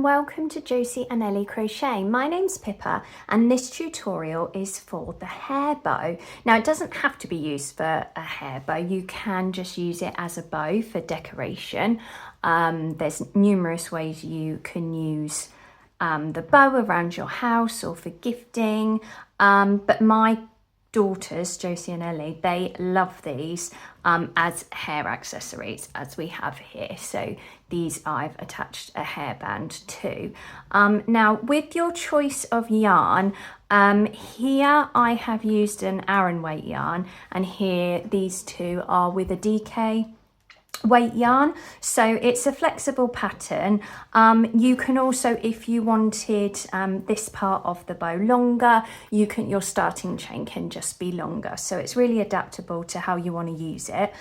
welcome to Josie and Ellie Crochet. My name's Pippa and this tutorial is for the hair bow. Now it doesn't have to be used for a hair bow, you can just use it as a bow for decoration. There's numerous ways you can use the bow around your house or for gifting, but my daughters, Josie and Ellie, they love these as hair accessories, as we have here. So these I've attached a hairband to. Now with your choice of yarn, here I have used an Aran weight yarn, and here these two are with a DK weight yarn, so it's a flexible pattern. You can also, if you wanted this part of the bow longer, your starting chain can just be longer, so it's really adaptable to how you want to use it.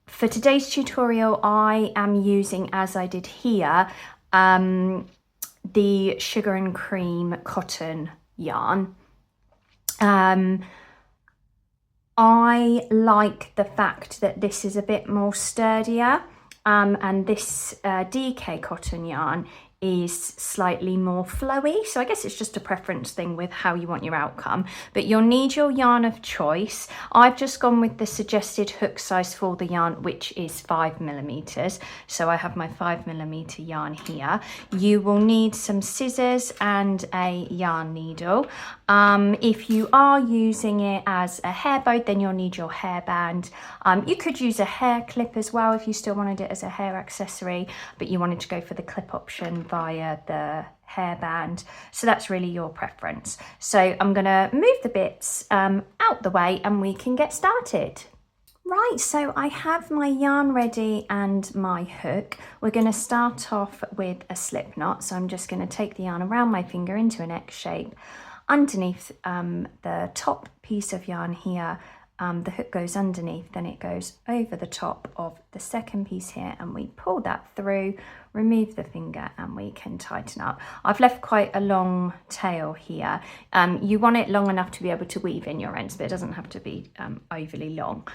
For today's tutorial I am using, as I did here, the sugar and cream cotton yarn. I like the fact that this is a bit more sturdier, and this DK cotton yarn is slightly more flowy, so I guess it's just a preference thing with how you want your outcome, but you'll need your yarn of choice. I've just gone with the suggested hook size for the yarn, which is 5mm, so I have my 5mm yarn here. You will need some scissors and a yarn needle. If you are using it as a hair bow, then you'll need your hairband. You could use a hair clip as well if you still wanted it as a hair accessory, but you wanted to go for the clip option via the hairband, so that's really your preference. So I'm gonna move the bits out the way and we can get started. Right, so I have my yarn ready and my hook. We're going to start off with a slip knot, so I'm just going to take the yarn around my finger into an X shape. Underneath the top piece of yarn here, the hook goes underneath, then it goes over the top of the second piece here, and we pull that through, remove the finger, and we can tighten up. I've left quite a long tail here. You want it long enough to be able to weave in your ends, but it doesn't have to be overly long.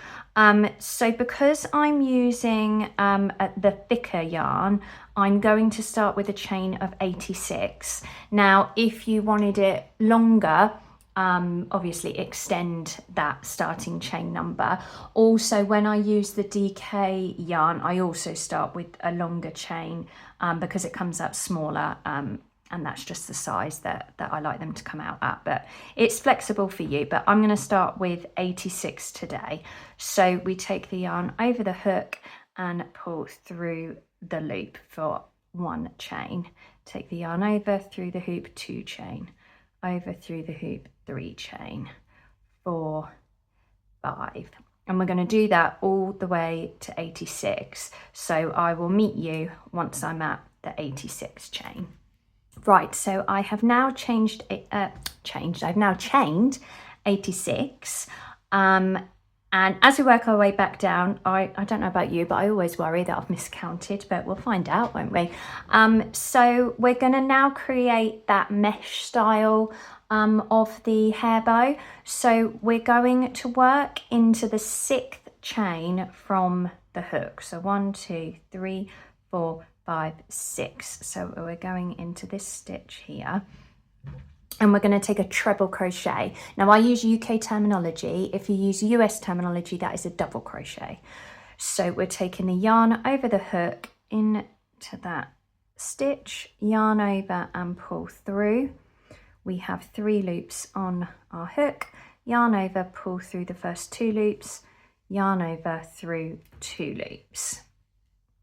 So because I'm using the thicker yarn, I'm going to start with a chain of 86. Now, if you wanted it longer, obviously extend that starting chain number. Also, when I use the DK yarn, I also start with a longer chain because it comes out smaller, and that's just the size that I like them to come out at, but it's flexible for you. But I'm going to start with 86 today. So we take the yarn over the hook and pull through the loop for 1 chain. Take the yarn over through the hoop, 2 chain, over through the hoop, 3 chain, 4, 5, and we're going to do that all the way to 86. So I will meet you once I'm at the 86 chain. Right, so I have now I've now chained 86. And as we work our way back down, I don't know about you, but I always worry that I've miscounted, but we'll find out, won't we? So we're going to now create that mesh style of the hair bow. So we're going to work into the 6th chain from the hook. So 1, 2, 3, 4, 5, 6. So we're going into this stitch here. And we're going to take a treble crochet. Now I use UK terminology. If you use US terminology, that is a double crochet. So we're taking the yarn over the hook into that stitch, yarn over and pull through. We have 3 loops on our hook, yarn over, pull through the first 2 loops, yarn over through 2 loops.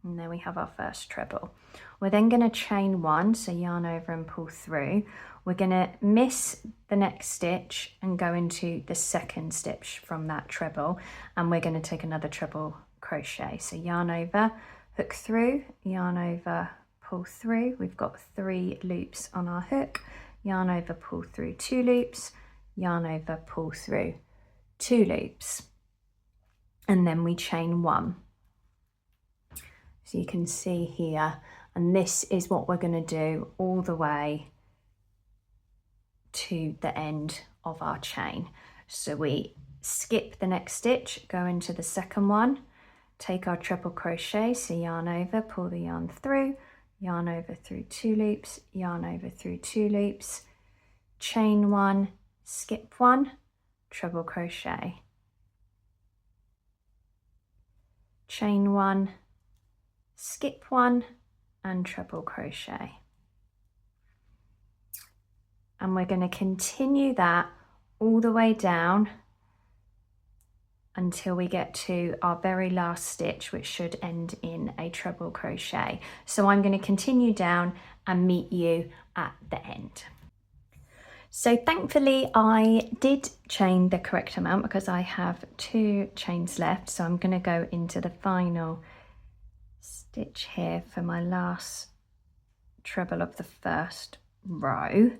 And there we have our first treble. We're then going to chain 1, so yarn over and pull through. We're going to miss the next stitch and go into the 2nd stitch from that treble, and we're going to take another treble crochet. So yarn over, hook through, yarn over, pull through. We've got 3 loops on our hook, yarn over, pull through 2 loops, yarn over, pull through 2 loops, and then we chain 1. So you can see here, and this is what we're going to do all the way to the end of our chain. So we skip the next stitch, go into the 2nd one, take our treble crochet, so yarn over, pull the yarn through, yarn over through 2 loops, yarn over through 2 loops, chain 1, skip 1, treble crochet, chain 1, skip 1 and treble crochet. And we're going to continue that all the way down until we get to our very last stitch, which should end in a treble crochet. So I'm going to continue down and meet you at the end. So thankfully I did chain the correct amount because I have 2 chains left. So I'm going to go into the final stitch here for my last treble of the first row.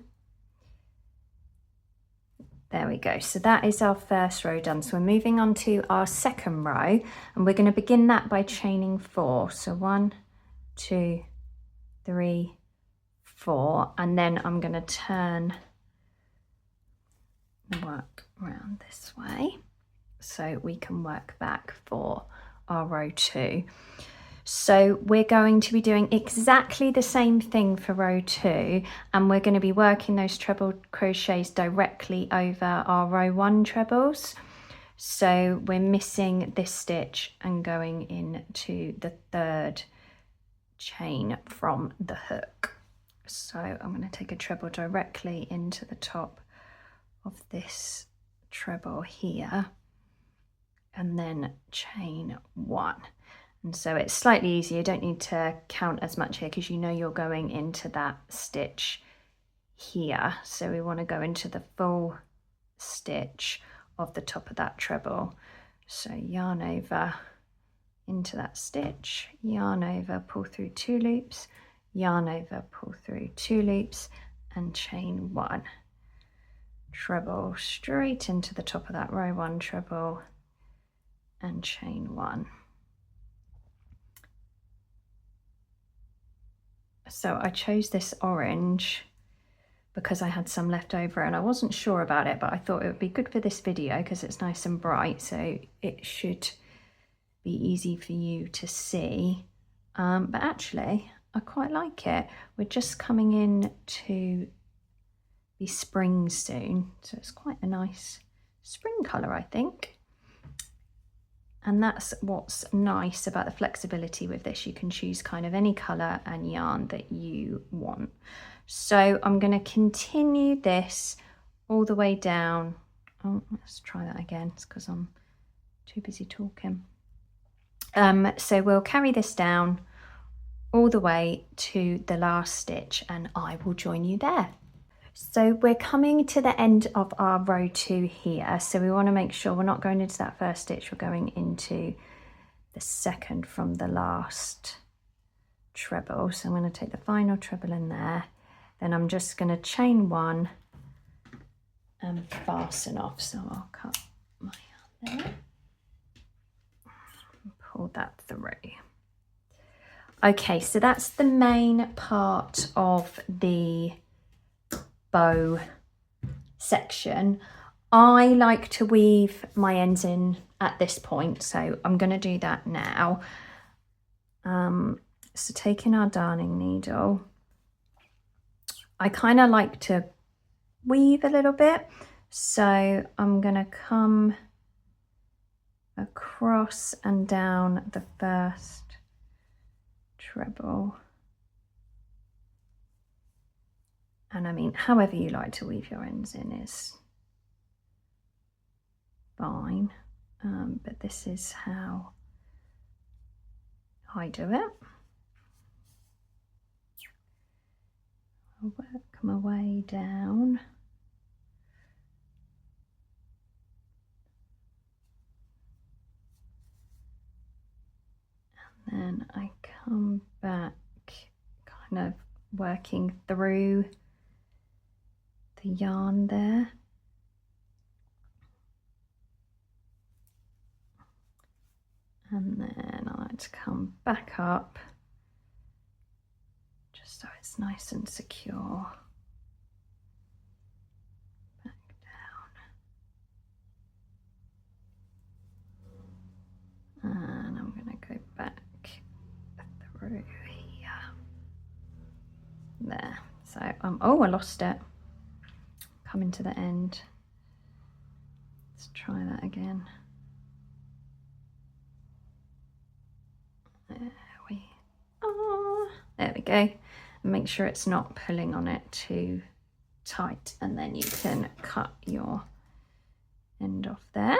There we go. So that is our first row done. So we're moving on to our second row, and we're going to begin that by chaining 4. So 1, 2, 3, 4, and then I'm going to turn the work around this way so we can work back for our row 2. So we're going to be doing exactly the same thing for row 2, and we're going to be working those treble crochets directly over our row 1 trebles. So we're missing this stitch and going into the 3rd chain from the hook. So I'm going to take a treble directly into the top of this treble here and then chain 1. And so it's slightly easier, you don't need to count as much here because you know you're going into that stitch here. So we want to go into the full stitch of the top of that treble. So yarn over into that stitch, yarn over, pull through 2 loops, yarn over, pull through 2 loops and chain 1. Treble straight into the top of that row 1 treble and chain 1. So I chose this orange because I had some left over and I wasn't sure about it, but I thought it would be good for this video because it's nice and bright, so it should be easy for you to see. But actually I quite like it. We're just coming in to be spring soon, so it's quite a nice spring colour, I think. And that's what's nice about the flexibility with this. You can choose kind of any colour and yarn that you want. So I'm going to continue this all the way down. Oh, let's try that again. It's because I'm too busy talking. So we'll carry this down all the way to the last stitch and I will join you there. So we're coming to the end of our row 2 here, so we want to make sure we're not going into that first stitch, we're going into the second from the last treble. So I'm going to take the final treble in there, then I'm just going to chain 1 and fasten off. So I'll cut my yarn there and pull that through. Okay, so that's the main part of the bow section. I like to weave my ends in at this point, so I'm going to do that now. So taking our darning needle, I kind of like to weave a little bit, so I'm going to come across and down the first treble. And I mean, however you like to weave your ends in is fine, but this is how I do it. I'll work my way down. And then I come back, kind of working through the yarn there. And then I like to come back up just so it's nice and secure. Back down. And I'm going to go back through here. there. So oh, I lost it. Coming to the end. Let's try that again. There we are. There we go. And make sure it's not pulling on it too tight, and then you can cut your end off there.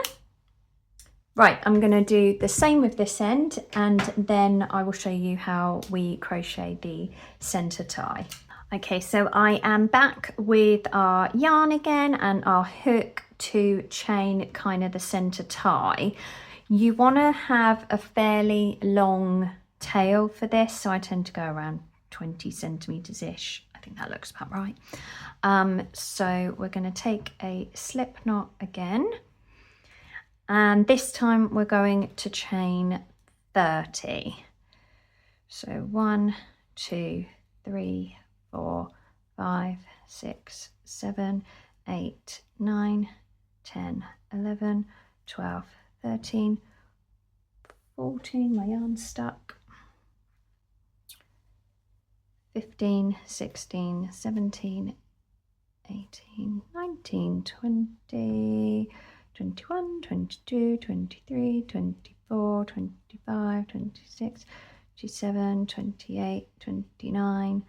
Right, I'm going to do the same with this end, and then I will show you how we crochet the center tie. Okay, so I am back with our yarn again and our hook to chain kind of the center tie. You want to have a fairly long tail for this, so I tend to go around 20 centimeters ish. I think that looks about right. So we're going to take a slip knot again, and this time we're going to chain 30. So 1, 2, 3, 4, 5, 6, 7, 8, 9, 10, 11, 12, 13, 14, my yarn's stuck, 15, 16, 17, 18, 19, 20, 21, 22, 23, 24, 25, 26, 27, 28, 29,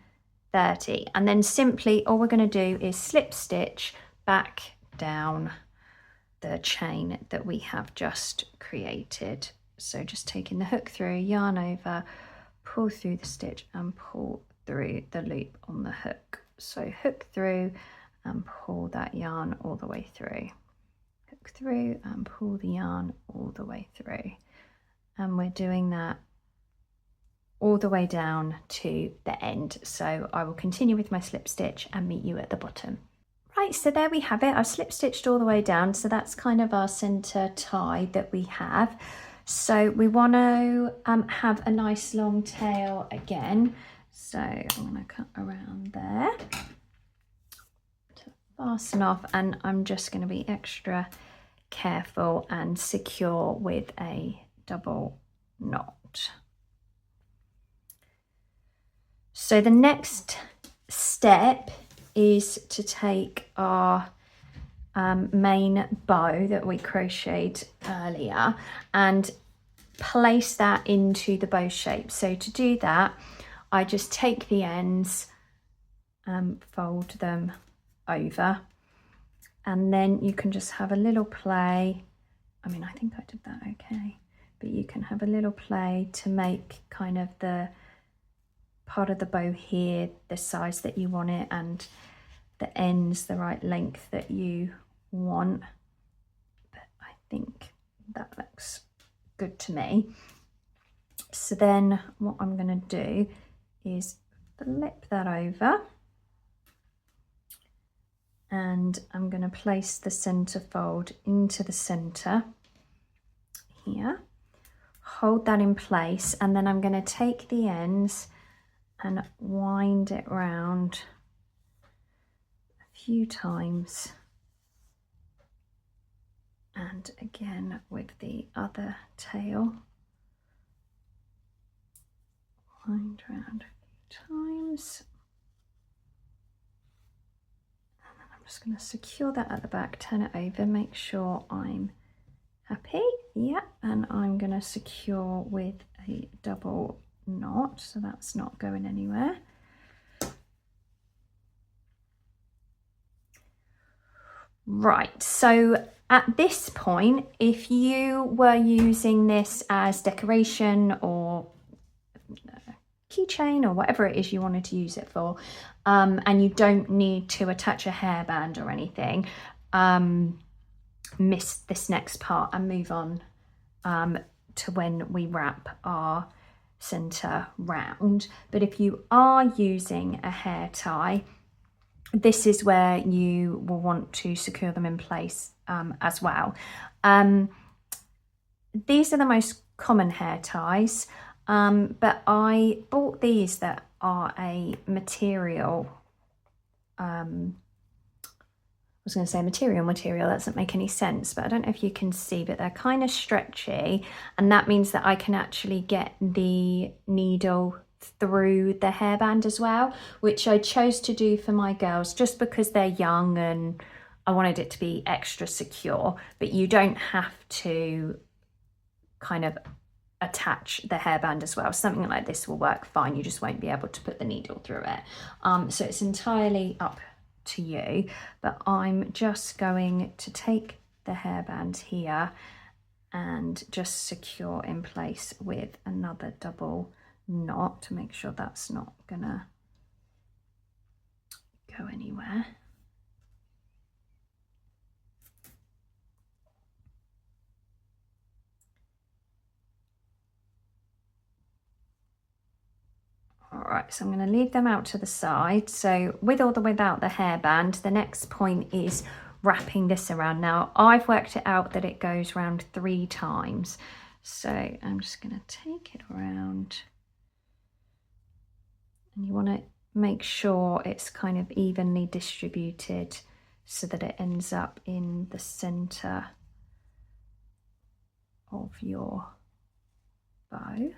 30. And then simply all we're going to do is slip stitch back down the chain that we have just created. So just taking the hook through, yarn over, pull through the stitch and pull through the loop on the hook. So hook through and pull that yarn all the way through. Hook through and pull the yarn all the way through. And we're doing that all the way down to the end. So I will continue with my slip stitch and meet you at the bottom. Right, so there we have it. I've slip stitched all the way down. So that's kind of our center tie that we have. So we want to have a nice long tail again. So I'm going to cut around there to fasten off, and I'm just going to be extra careful and secure with a double knot. So the next step is to take our main bow that we crocheted earlier and place that into the bow shape. So to do that, I just take the ends and fold them over, and then you can just have a little play. I mean, I think I did that okay, but you can have a little play to make kind of the part of the bow here the size that you want it, and the ends the right length that you want. But I think that looks good to me. So then what I'm going to do is flip that over, and I'm going to place the center fold into the center here, hold that in place, and then I'm going to take the ends and wind it round a few times, and again with the other tail, wind round a few times, and then I'm just going to secure that at the back, turn it over, make sure I'm happy, yeah, and I'm going to secure with a double knot, so that's not going anywhere. Right, so at this point, if you were using this as decoration or keychain or whatever it is you wanted to use it for, and you don't need to attach a hairband or anything, miss this next part and move on to when we wrap our center round. But if you are using a hair tie, this is where you will want to secure them in place as well. These are the most common hair ties, but I bought these that are a material, I was going to say material, that doesn't make any sense, but I don't know if you can see, but they're kind of stretchy, and that means that I can actually get the needle through the hairband as well, which I chose to do for my girls just because they're young and I wanted it to be extra secure. But you don't have to kind of attach the hairband as well. Something like this will work fine, you just won't be able to put the needle through it. So it's entirely up to you, but I'm just going to take the hairband here and just secure in place with another double knot to make sure that's not gonna go anywhere. All right, so I'm going to leave them out to the side. So with or without the hairband, the next point is wrapping this around. Now I've worked it out that it goes around 3 times. So I'm just going to take it around. And you want to make sure it's kind of evenly distributed so that it ends up in the center of your bow.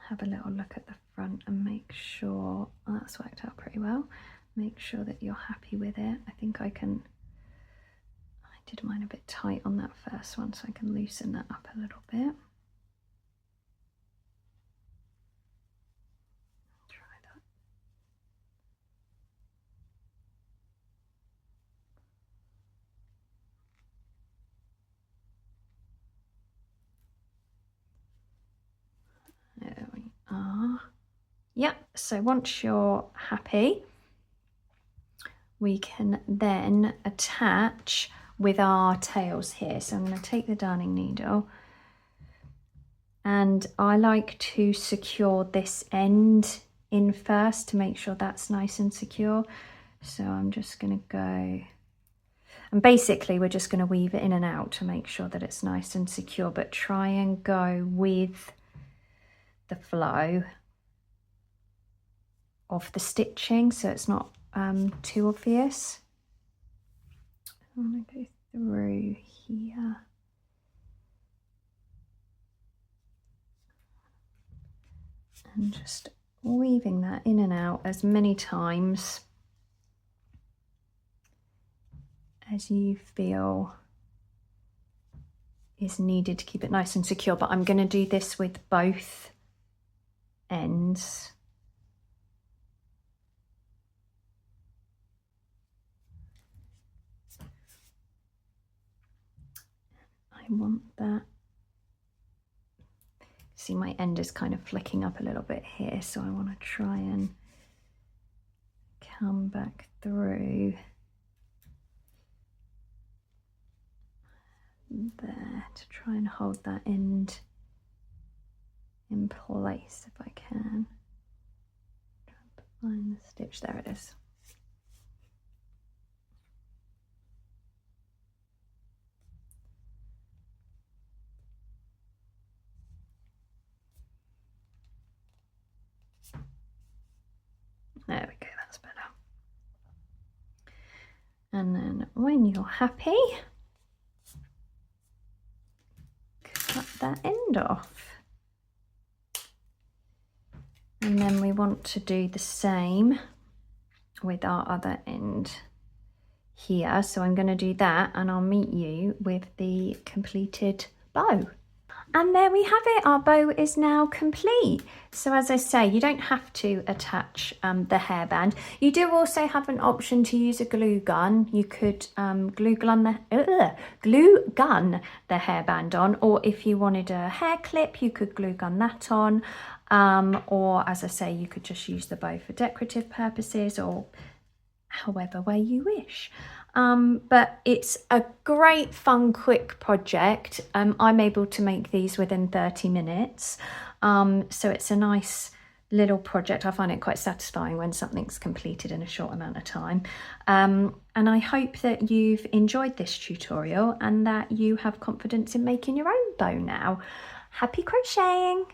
Have a little look at the front and make sure that's worked out pretty well. Make sure that you're happy with it. I think I did mine a bit tight on that first one, so I can loosen that up a little bit. Try that. There we are. Yep, so once you're happy, we can then attach with our tails here. So I'm going to take the darning needle, and I like to secure this end in first to make sure that's nice and secure. So I'm just going to go, and basically we're just going to weave it in and out to make sure that it's nice and secure, but try and go with the flow of the stitching so it's not too obvious. I'm going to go through here. And just weaving that in and out as many times as you feel is needed to keep it nice and secure. But I'm going to do this with both ends. I want that. See, my end is kind of flicking up a little bit here, so I want to try and come back through there to try and hold that end in place if I can. Try and find the stitch. There it is. There we go, that's better. And then when you're happy, cut that end off. And then we want to do the same with our other end here. So I'm going to do that and I'll meet you with the completed bow. And there we have it, our bow is now complete. So as I say, you don't have to attach the hairband. You do also have an option to use a glue gun. You could glue gun the hairband on, or if you wanted a hair clip, you could glue gun that on. Or as I say, you could just use the bow for decorative purposes or however way you wish. But it's a great fun quick project. I'm able to make these within 30 minutes, so it's a nice little project. I find it quite satisfying when something's completed in a short amount of time, and I hope that you've enjoyed this tutorial and that you have confidence in making your own bow now. Happy crocheting!